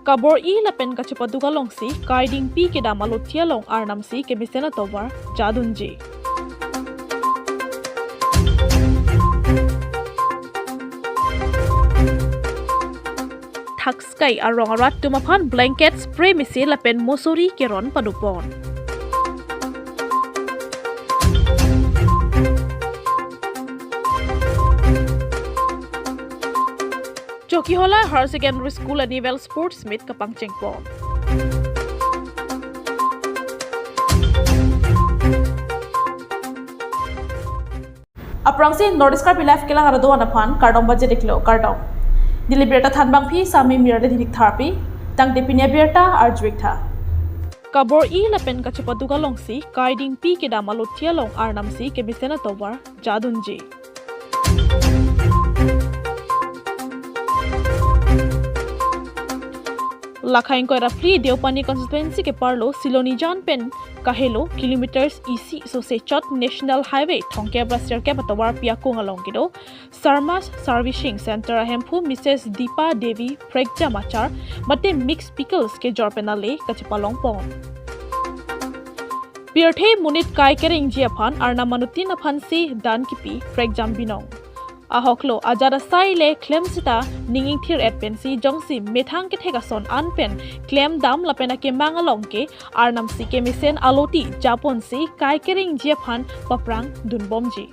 Kabor I lapen kachapaduga longsi guiding pi ke damalotia long arnamsi ke misena tovar jadunji. Sky arongarat tumapan blanket spray misi lapen mosori keron padupon. Joki hola Higher Secondary School Annual Sports Meet kapang chengpon. Aprangsi Nordic Karbi life kelang arado anapan kardong budget diklo kardong. Di Abirta thanbang phi sami mirade dinik tharpi tang de Pini Abirta arjwikta. Kabor I lapen kachapaduga longsi guiding pi ke damalotia long arnamsi ke misena tovar jadunji. Lakhain ko rafli Deopani constituency ke parlo Siloni Jan pen kahelo kilometers isi so se chot national highway thongke brasir ke batawar piakong along kido Sarmas servicing center hempu Mrs Deepa Devi Pregja Machar mate mixed pickles ke jorpenale kachapalong pon Pirthe munit kai kering jiaphan arna manutin aphan se dan kipi Pregjam binong Ahoklo ajara saile claim sita ninging thir at pensi jongsi methang ke thegason anpen claim dam lapena ke mangalong ke arnam si ke misen aloti japon si kai kering jiaphan paprang dunbomji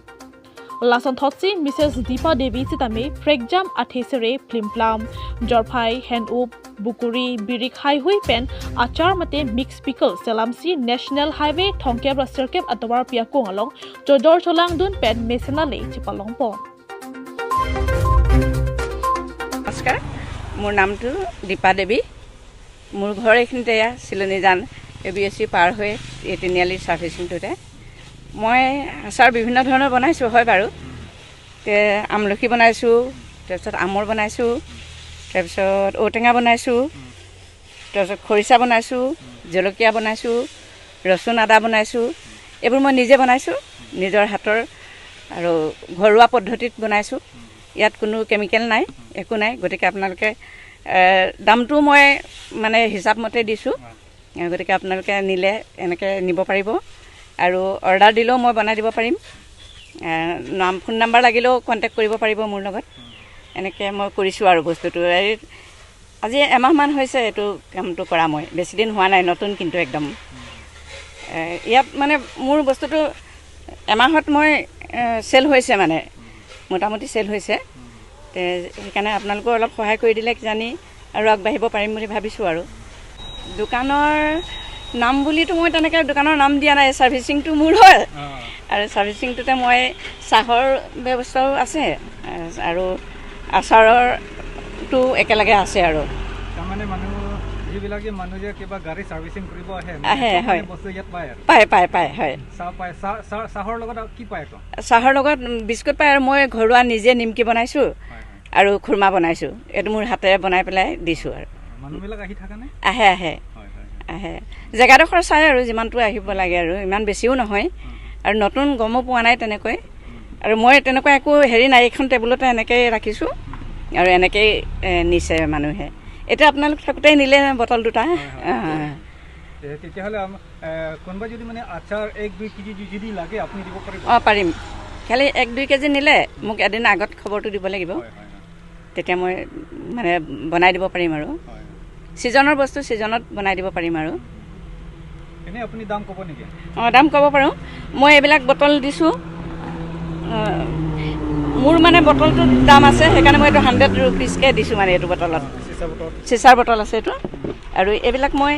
lason thotsi Mrs Deepa Devi sitame pregjam athesere plimplam jorphai hand up bukuri birik highway pen achar mate mix pickle selamsi national highway thongke brasirkep atawar piakong along jodor cholang dun pen mesenale chipalong pon নমস্কাৰ মোৰ নামটো দীপা দেৱী মোৰ ঘৰ এইখিনিতে চিলনি জান এবিএসসি পাৰ হৈ এই তিনিআলি সাৰ্ভিসিংটোতে মই আচাৰ বিভিন্ন ধৰণৰ বনাইছো হয় বাৰু তে আমলখি বনাইছো তাৰপিছত আমৰ বনাইছো তাৰপিছত ঔটেঙা বনাইছো তাৰপিছত খৰিচা বনাইছো জলকীয়া বনাইছো ৰসুন আদা বনাইছো এইবোৰ মই নিজে বনাইছো নিজৰ হাতৰ আৰু ঘৰুৱা পদ্ধতিত বনাইছো ইয়াত কোনো কেমিকেল নাই একো নাই গতিকে আপোনালোকে দামটো মই মানে হিচাপ মতে দিছো গতিকে আপোনালোকে নিলে এনেকে নিব পাৰিব আৰু অৰ্ডাৰ দিলেও মই বনাই দিব পাৰিম নাম ফোন নাম্বাৰ লাগিলেও কন্টাক্ট কৰিব পাৰিব মোৰ লগত এনেকে মই কৰিছো আৰু বস্তুটো আজি এমাহ মান হৈছে এটো কামটো কৰা মই বেছি দিন হোৱা নাই নতুন কিন্তু একদম ইয়াত মানে মোৰ বস্তুটো এমাহত মই সেল হৈছে মানে মোটামুটি সেল হৈছে তে সেইকাৰণে আপোনালোকে অলপ সহায় কৰি দিলে জানি আৰু আগবাঢ়িব পাৰিম বুলি ভাবিছো আৰু দোকানৰ নাম বুলিতো মই তেনেকৈ দোকানৰ নাম দিয়া নাই সাৰ্ভিসিংটো মোৰ হয় আৰু সাৰ্ভিসিংটোতে মই চাহৰ ব্যৱস্থাও আছে আৰু আচাৰৰটো একেলগে আছে আৰু তাৰমানে মানুহ যিবিলাকে মানুহে কিবা গাড়ী সাৰ্ভিসিং কৰিব আহে হয় বস্তু ইয়াত পায় হয় চাহৰ লগত কি পায় চাহৰ লগত বিস্কুট পায় আৰু মই ঘৰুৱা নিজে নিমকি বনাইছো আৰু খুৰমা বনাইছো এটো মোৰ হাতেৰে বনাই পেলাই দিছো আৰু মানুহবিলাক আহি থাকা নে আহে জেগাডোখৰ চাই আৰু যিমানটো আহিব লাগে আৰু ইমান বেছিও নহয় আৰু নতুন গমো পোৱা নাই তেনেকৈ আৰু মই তেনেকৈ একো হেৰি নাই এখন টেবুলতে এনেকৈ ৰাখিছো আৰু এনেকৈ নিছে মানুহে এটা আপোনালোক থাকতে নিলে বটল দুটা তেতিয়াহ'লে কোনবা যদি মানে আচাৰ 1-2 কেজি যদি লাগে আপুনি দিব পাৰিব পাৰিম খালি 1-2 কেজি নিলে মোক এদিন আগত খবৰটো দিব লাগিব তেতিয়া মই মানে বনাই দিব পাৰিম আৰু সিজনৰ বস্তু সিজনত বনাই দিব পাৰিম আৰু এনে আপুনি দাম ক'ব নেকি দাম ক'ব পাৰো মই এইবিলাক বটল দিছো মোৰ মানে বটলটোৰ দাম আছে সেইকাৰণে মই এইটো 100 रुपीस কে দিছো মানে এইটো বটলত চিচাৰ বটল আছে এইটো আৰু এইবিলাক মই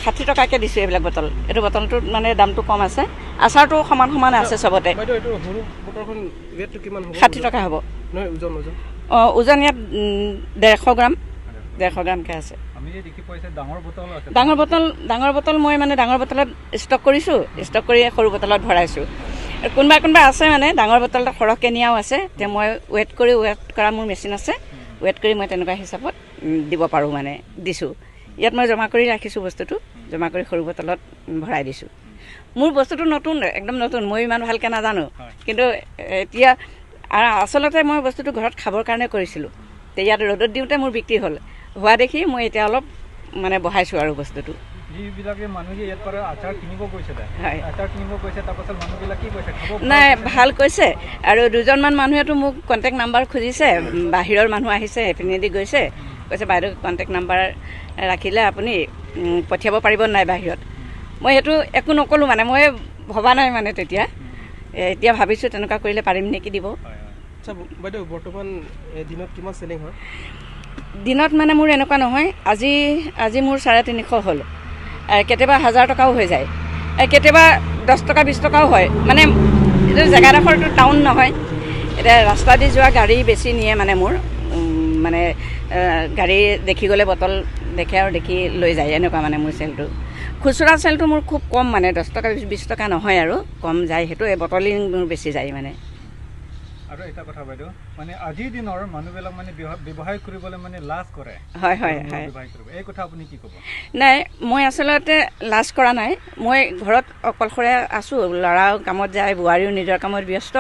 60 টকাকে দিছো এইবিলাক বটল এইটো বটলটোৰ মানে দামটো কম আছে আচাৰটো সমান আছে সবতে বাইদেউ এইটো সৰু বটলখন ওয়েটটো কিমান হ'ব 60 টকা হ'ব নহয় ওজন ওজন ইয়াত 150 গ্ৰাম কে আছে আমি যে দেখি পাইছে ডাঙৰ বটল আছে ডাঙৰ বটল মই মানে ডাঙৰ বটলত ষ্টক কৰিছো ষ্টক কৰি সৰু বটলত ভৰাইছো কোনবা আছে মানে ডাঙৰ বটলটা খৰকে নিয়াও আছে তে মই ওয়েট কৰা মোৰ মেচিন আছে ওয়েট কৰি মই তেনেকুৱা হিচাপত দিব পাৰো মানে দিছো ইয়াত মই জমা কৰি ৰাখিছো বস্তুটো জমা কৰি সৰু বটলত ভৰাই দিছো মোৰ বস্তুটো নতুন একদম নতুন মই ইমান ভালকে নাজানো কিন্তু এতিয়া আসলতে মই বস্তুটো ঘৰত খাবৰ কাৰণে কৰিছিলো তে ইয়াত ৰ'দত দিওঁতে মোৰ বিক্ৰী হ'ল হোৱা দেখি মই এতিয়া অলপ মানে বঢ়াইছোঁ আৰু বস্তুটো যিবিলাকে মানুহে ইয়াৰ পৰা আচাৰ কিনিব গৈছিলে হয় আচাৰ কিনিব গৈছে তাৰপাছত মানুহবিলাক কি কৈছে খাব নাই ভাল কৈছে আৰু দুজনমান মানুহেতো মোক কণ্টেক্ট নাম্বাৰ খুজিছে বাহিৰৰ মানুহ আহিছে এইপিনেদি গৈছে কৈছে বাইদেউ কণ্টেক্ট নাম্বাৰ ৰাখিলে আপুনি পঠিয়াব পাৰিব নাই বাহিৰত মই সেইটো একো নক'লোঁ মানে মই ভবা নাই মানে তেতিয়া এতিয়া ভাবিছোঁ তেনেকুৱা কৰিলে পাৰিম নেকি দিব আচ্ছা বাইদেউ বৰ্তমান দিনত কিমান চেলিং হয় দিনত মানে মোৰ এনেকুৱা নহয় আজি মোৰ 350 হ'ল কেতিয়াবা 1000 টকাও হৈ যায় কেতিয়াবা 10 টকা 20 টকাও হয় মানে এইটো জেগাডোখৰটো টাউন নহয় এতিয়া ৰাস্তা দি যোৱা গাড়ী বেছি নিয়ে মানে মোৰ মানে গাড়ী দেখি গ'লে বটল দেখে আৰু দেখি লৈ যায় এনেকুৱা মানে মোৰ চেলটো খুচুৰা চেলটো মোৰ খুব কম মানে 10 টকা 20 টকা নহয় আৰু কম যায় সেইটো বটলিং মোৰ বেছি যায় মানে আৰু এটা কথা বাইদেউ মানে আজিৰ দিনৰ মানুহবিলাক মানে ব্যৱসায় কৰিবলৈ মানে লাজ কৰে হয় হয় হয় এই কথা আপুনি কি ক'ব নাই মই আচলতে লাজ কৰা নাই মই ঘৰত অকলশৰে আছোঁ ল'ৰাও কামত যায় বোৱাৰীও নিজৰ কামত ব্যস্ত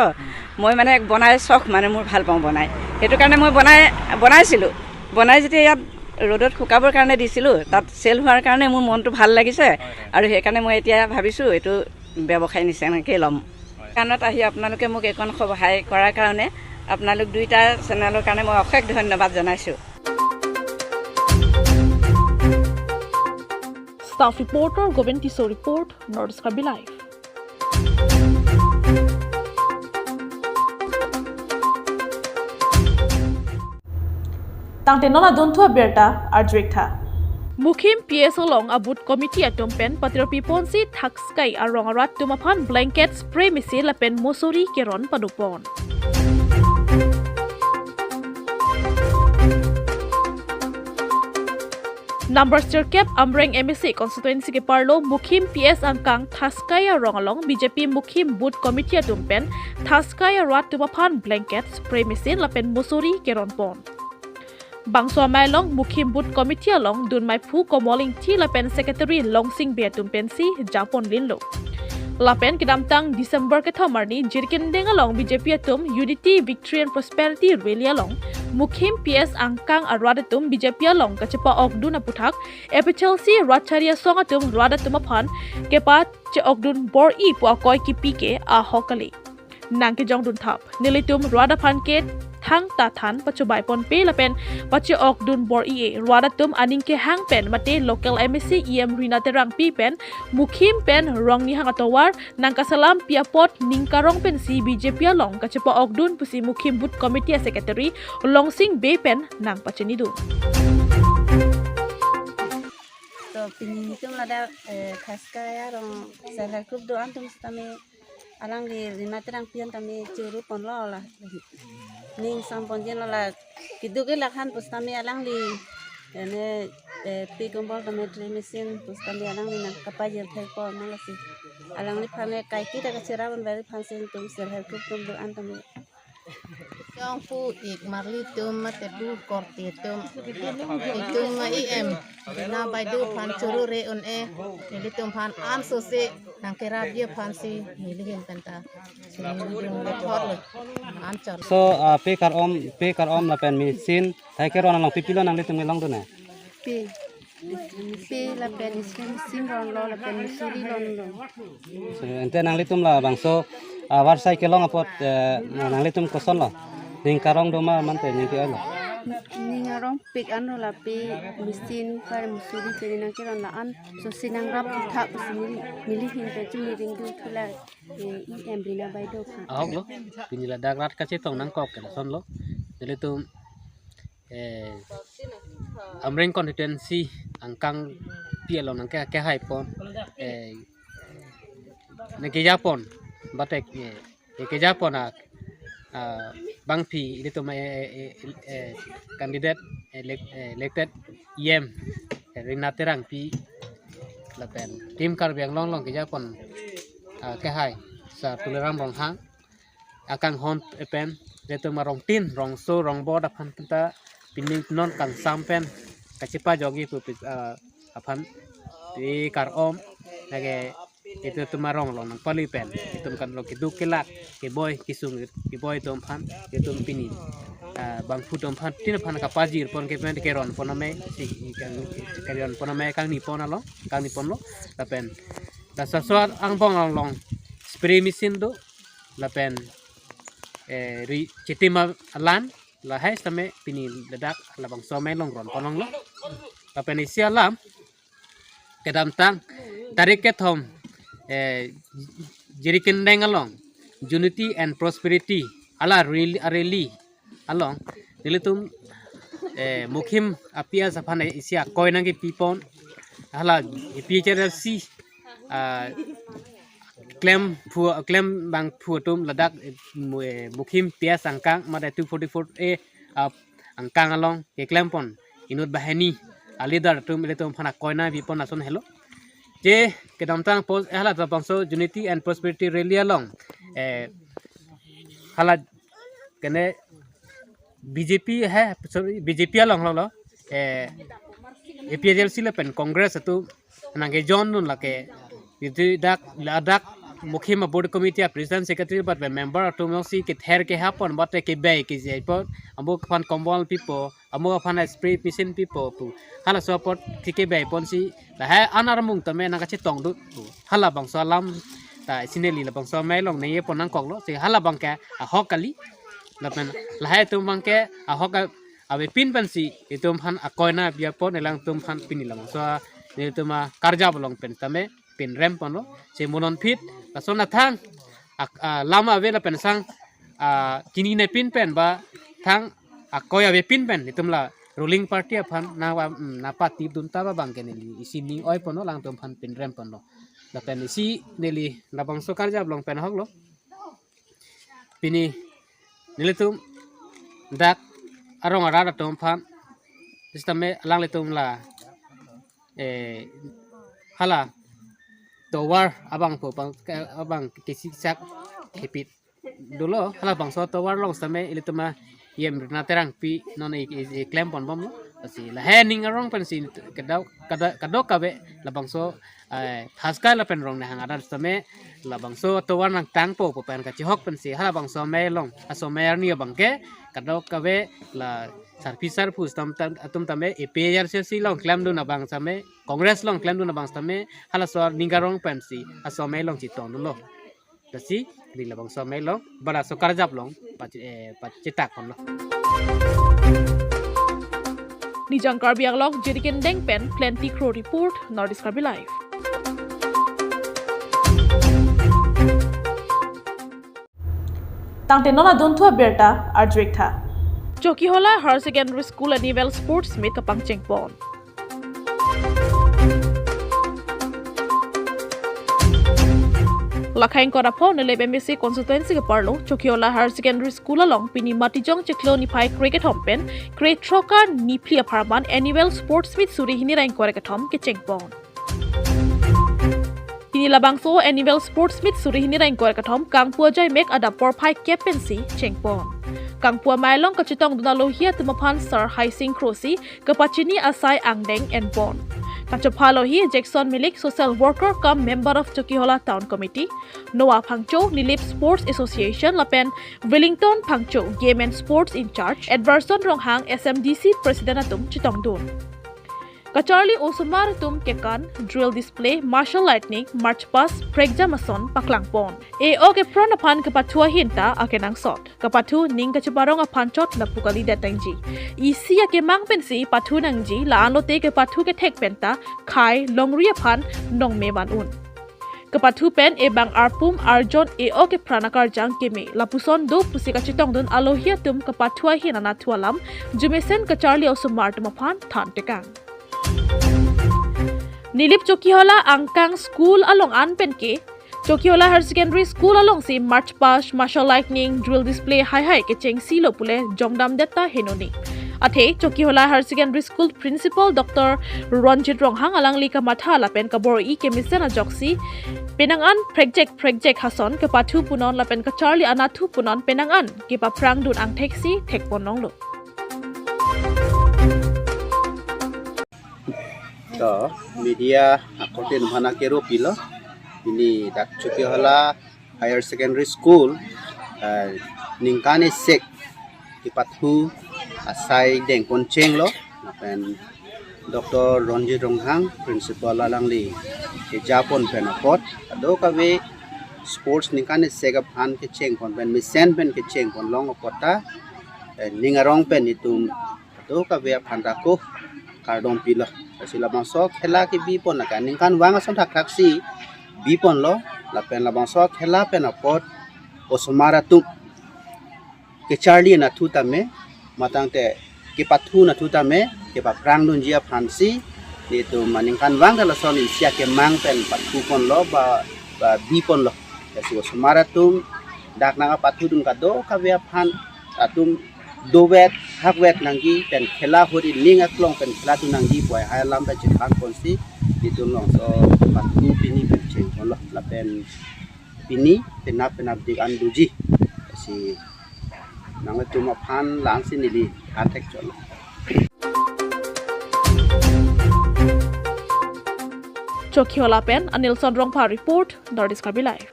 মই মানে বনাই চখ মানে মোৰ ভাল পাওঁ বনাই সেইটো কাৰণে মই বনাইছিলোঁ বনাই যেতিয়া ইয়াত ৰ'দত শুকাবৰ কাৰণে দিছিলোঁ তাত চেল হোৱাৰ কাৰণে মোৰ মনটো ভাল লাগিছে আৰু সেইকাৰণে মই এতিয়া ভাবিছোঁ এইটো ব্যৱসায় নিচিনাকৈ ল'ম কাণত আহি আপোনালোকে মোক এইকণ সহায় কৰাৰ কাৰণে আপোনালোক দুইটা চেনেলৰ কাৰণে মই অশেষ ধন্যবাদ জনাইছোঁ Staff reporter Govind Tiso report, North Karbi Live. Tangte nona dontu Abirta Abirta. Mukim PS along abut committee atompen patropi ponsi takskai arongarat tumapan blanket spray misi lapen mosori keron padupon. Number stir cap Amreng MSC constituency ke parlo Mukim PS angkang Taskaya rongalong BJP Mukim boot committee atumpen Taskaya rat tumapan blanket spray machine lapen musuri keron pon. Bangso mailong Mukim boot committee along dun mai phu komoling ti lapen secretary Longsing be atumpen si Japon linlo. Lapen kedamtang December ke thamarni jirkin deng along BJP atum Unity Victory and Prosperity rally along Mukim PS angkang arwadatum BJP along kacepa ogdun aputhak epichelsi ratcharia song atum rwadatum aphan kepa che ogdun bor I po akoi ki pike a hokali nangke jongdun thap nilitum rwadaphan ke thang ta than pachubai pon pe lapen pache ogdun bor I rwadatum aningke hang pen mate local MSC EM Rinate rang pi pen Mukim pen rong ni hang atowar nangkasalam piapot ningkarong pen si BJP along kacepa ogdun pusi Mukim boot committee secretary Longsing be pen nang pachenidu तो पिनी तुम लड़ा खासका यार seller कुप दो अंतुम तमे alang di lima terang pion tami curu pon lo lah ning samponjen lo lah kidu ke lakhan pustami alang di ene pi gombol tami dry mesin pustami alang di nak kapajel telpo malah si alang di phane kai kita kecerawan beri phansen tum seher kup tum do antami Yang pu ik marli tum mate du korti tum itum ma IM na bai du phan churu re on e ni tum phan am so se nang kera dia phan si ni lihen tanta ni dum le thot le am char so pe kar om la pen mesin thai ke ron long pipilo nang le tum long do na pi la pen sim ron lo la pen suri ron lo so ente nang le tum la bang so war sai ke long apot nang le tum koson lo ning karong do ma man te ni ke lo Ningarong pik anu la pi mesin par musuri kerina kiran la an so sinang rap tha pasini milihin pe chumi ring du thula em brina bai do kha ahok lo pinila dagrat ka che tong nang kok ke son lo dele tum amreng constituency angkang pielo nang ke hai pon ne ke japon batek ke japon bang pi itu kandidat elected EM Rinate rang pi lapen tim Karbi yang long ke Japon ke hai sa tulerang bong hang akang hon pen itu marong tin rong so rong bo dapan kita pining non kang sampen kacipa jogi pu apan di karom lagi itu tumarong long nang pali pen itu kan lo kiduk kelak ke boy kisung ke boy tom pan itu Pini bang putom pan tin pan kapajir pon ke pen keron poname si keron poname kang ni pon along kang ni pon lo lapen da saswat ang bong long spray mesin do lapen ri chitima alan la hai stame pini ledak labang somai long ron ponong lo lapen isi alam kedam tang tarik ke thom jirikin deng along unity and prosperity ala really along nilitum mukhim apia sapana isia koina ki pipon hala PHRC claim bang phutum ladak mukhim pia sangkang mada 244A angkang along ke claim pon inut bahani alidar tum nilitum phana koina pipon ason hello je kedamtang post hala tapangso unity and prosperity rally along hala kene BJP है sorry BJP along lo APLC le pen Congress tu nange John nun lake itu dak ladak mukhim board committee president secretary but member to mosi ke ther ke hapon bate ke bay ke jaipot amuk fan kombol people amuk fan spray machine people tu hala support ke bay ponsi la ha anarmung tame nanga chitong du hala bang salam ta sineli la bang so mai long nei ponang kok lo se hala bang ka hokali lapen lahai tum bangke ahok abe pin pensi itu han akoina bia pon elang tum han pin ilang so ni tuma karja bolong pen tame pin rem pon lo se monon fit la sona thang lama ve la pen sang kini ne pin pen ba thang akoya be pin pen itum la ruling party aphan na pati dun ta ba bangke ni isi ni oi pon lo lang tum han pin rem pon lo la pen isi neli la bang so karja bolong pen hok lo pini nilitum dak arong arada tom phan sisteme alang letum la hala towar abang po abang kisi sak hipit dulu hala bang so towar long sisteme ilituma yem na terang pi non e claim pon bom si la hening arong pen si kadok kabe la bang so haska la pen rong na hang ada sisteme la bang so towar nang tang po pen ka chihok pen si hala bang so me long aso me ni bang ke kadok kabe la sarpisar pus tam atum tame APRC long claim do na bang same congress long claim do na bang same hala so ningarong pen si aso me long chiton lo dasi di la bang so me long bara so karjap long pa cetak kon lo Nijang Karbi ang log jirikin deng pen plenty crow report Nordisk Karbi live. Tangte nona dontu Abirta Abirta. Chokiola Higher Secondary School annual sports meet kapang chengpon. Lakhain korapo nele BMC constituency ke parlo Chokiola Higher Secondary School along Pini matijong cheklo ni pai cricket hompen create troka ni plia parman annual sports meet suri hini rain kore kathom ke chengpon. Pini labangso annual sports meet suri hini rain kore kathom kangpua jai make ada por pai captaincy chengpon. Kangpua mailong kachitong dunalohia tumaphan sir haising krosi kapachini asai angdeng and bon. Kachopalohi Jackson Milik social worker cum member of Chokiola Town Committee, Noah Pangcho Nilip Sports Association Lapen Wellington Pangcho Game and Sports in charge, Edverson Ronghang SMDC President Atum Chitongdun. Kacharli Osumar Tum Kekan Drill Display Martial Lightning March Pass Pregjamason Paklangpon. O ke pron apan kapatua hinta akenang sot. Kapatu ning kachabarong apan chot na pukali datangji. Isi ke mang pensi patu nangji la anote ke patu ke tek penta kai longri apan nong meman un. Kapatu pen bang arpum arjon o ke pranakar jang keme lapuson do pusi kachitong dun alohia tum kapatua hinana tualam jumesen kacharli Osumar tum apan than tekang. Nilip Chokiola Angkang School along Anpenke, Chokiola Higher Secondary School along si March Pass, Martial Lightning, Drill Display Hai ke Cheng Silo Pule, Jongdam Detta Henoni. Ate Chokiola Higher Secondary School Principal Dr. Ronjit Ronghang alang lika matha lapen kabor ke misena joksi, penangan project hason ke patu punon lapen ke Charlie Anatu punon penangan ke pa prang dun ang teksi tek ponong lo. To media akotin mana kero pilo ini dak Chokiola Higher Secondary School ningkane sek ki pathu asai deng kon cheng lo pen Dr. Ronjit Ronghang principal alangli ke Japon pen apot ado ka we sports nikan sega phan ke cheng kon pen misen pen ke cheng kon long apota ningarong pen itum ado ka we phanda ko kardom pila sila bangso khela ki bi pon ka ningkan wang som thak thak si bi pon lo la pen la bangso khela pen apot osmara tu ke charlie na thu tame matang te ke pathu na thu tame ke pa prang dun jia phansi ni tu maningkan wang la son isia ke mang pen pathu pon lo ba bi pon lo si osmara tu dak na pathu dun ka do ka we phan atum do wet hak wet nangi pen khela hori ning aklong pen khela tu nangi boy hai lam ba chi khan kon si ni tu long so pathu pini pen cheng kon lo la pen pini penap dik an duji si nang tu ma phan lang sin ni li attack chol Chokiola pen Anil Sondrongpa report Nordis Karbi live.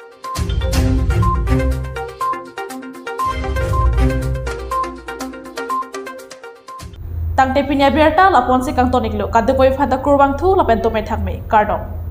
Tangte pinya Abirta lapon si kang tonik lo kadukoi phata kurbang thu lapen to mai thak me kardong.